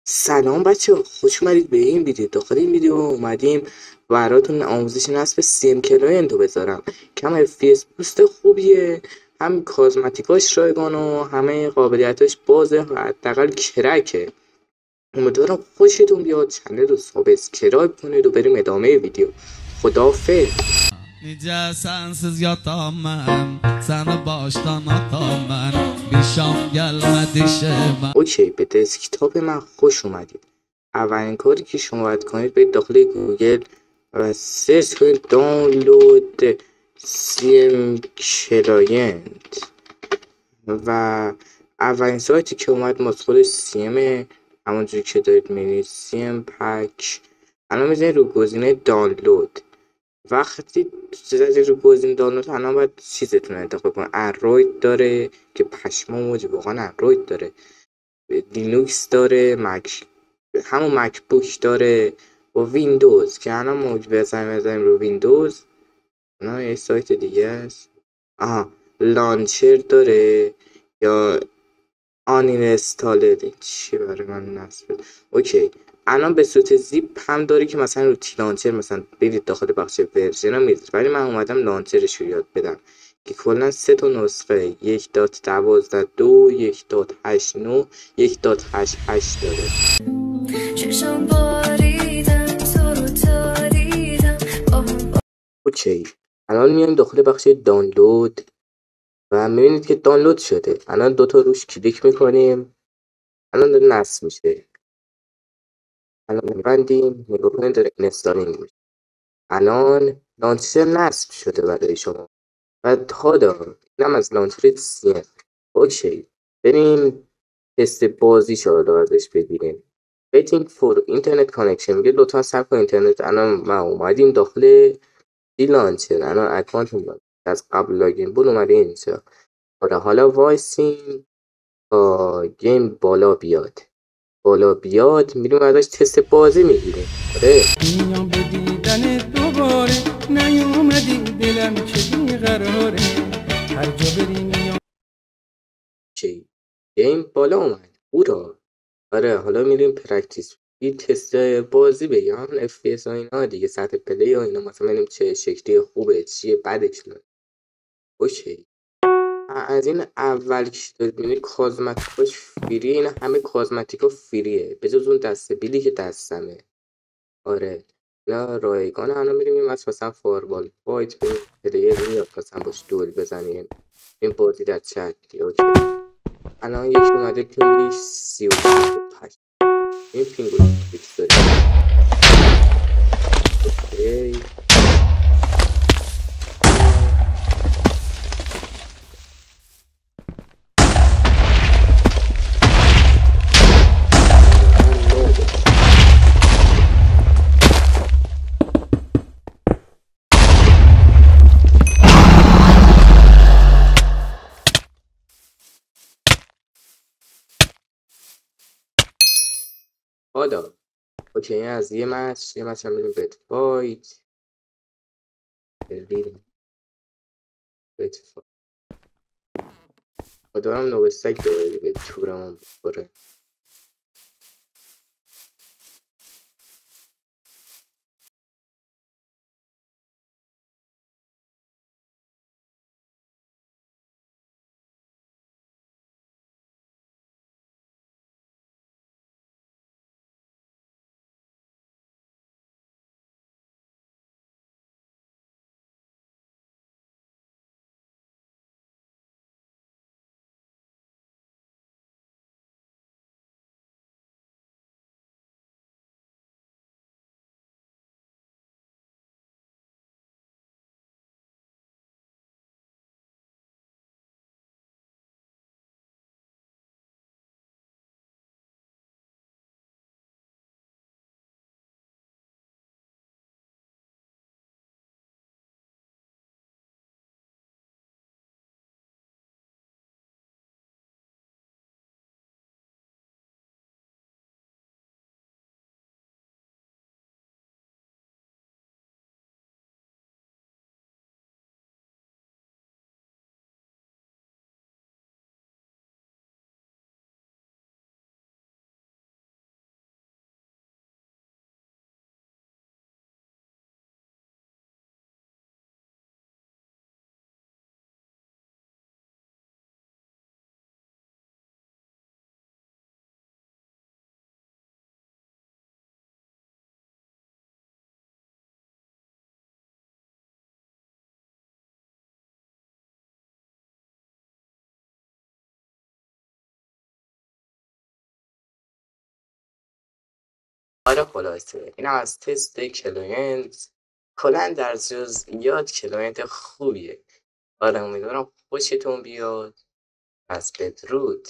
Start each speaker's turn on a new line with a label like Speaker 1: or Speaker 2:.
Speaker 1: سلام بچه، خوش اومدید به این ویدیو. داخل این ویدیو اومدیم براتون آموزش نصب سی کلاینت رو بذارم که هم FPS بوست خوبیه، هم کازمتیکاش رایگان و همه قابلیتاش بازه و حداقل کرکه. امیدوارم خوشتون بیاد. چنل رو سابسکرایب کنید و بریم ادامه ویدیو. خداحافظ.
Speaker 2: Nice sensiz yatamam Seni baştan atamam Bir şam gelmedi şema
Speaker 1: اوکی، به دسکتاپ من خوش اومدید. اولین کاری که شما باید کنید برید داخل گوگل و سرچ کنید دانلود سیم کلاینت و اولین سایتی که اومد مدخل سیم همونجوری که دارید میبینید سیم پک. الان میزنید رو گزینه دانلود. وقتی زدید رو گزینه دانلود الان باید چیزتون انتخاب کنید. اندروید داره که پشمام موجه، واقعا اندروید داره، لینوکس داره، همون مکبوک داره با ویندوز که الان موج بزنیم رو ویندوز. نه یه سایت دیگه است. آها، لانچر داره یا آن اینستالد. چی برای من نصب؟ اوکی، الان به صورت زیپ هم داره که مثلا رو تی لانچر مثلا برید داخل بخش ورژن ها میذاره، ولی من اومدم لانچرش رو یاد بدم که کلا 3 تا نسخه 1.12 1.89 1.88 داره. اوکی، الان میایم داخل بخش دانلود و میبینید که دانلود شده. الان دوتا روش کلیک میکنیم، الان داره نصب میشه. الان میبندیم، نگاه کنید داره اینستالینگ میشه. الان لانچر نصب شده برای شما و حالا اینم از لانچر سیم. اوکی، بریم تست بازی رو ازش بگیریم. waiting for internet connection میگه لطفا صبر کن اینترنت. الان ما اومدیم داخل دی لانچر، الان اکانت از قبل لاگین بود اومده اینجا. حالا وایسیم تا گیم بالا بیاد میریم ازش تست بازی میگیریم. آره
Speaker 2: میام به دیدن دوباره نیومدی دلم چه بیقراره هر جا بری میام
Speaker 1: چی گیم بالا اومد هورا. آره حالا میریم پرکتیس، این تست بازی بگم اف پی اس و اینا دیگه، سطح پلی و اینا، مثلا ببینیم چه شکلی خوبه چیه بدش. اوکی، از این اول که دارید میبینید کازمتیکاش فریه. این همه کازمتیکا فریه به جز اون دسته بیلی که دستمه. آره اینا رایگان. الان میریم این مثلا فاربال فایت بریم پلیر میاد مثلا باش دول بزنیم این بازی در چت. اوکی، الان یکی اومده پینگش 32.8. این پینگو فیکس داریم. اوکی حالا اوکی، از یه مچ هم بریم بت فایت. بریم بت فایت. دارم نوستک داره دیگه تورمون بخوره. آره خلاصه این از تست کلاینت. کلا در جزئیات کلاینت خوبیه. آره امیدوارم خوشتون بیاد. پس بدرود.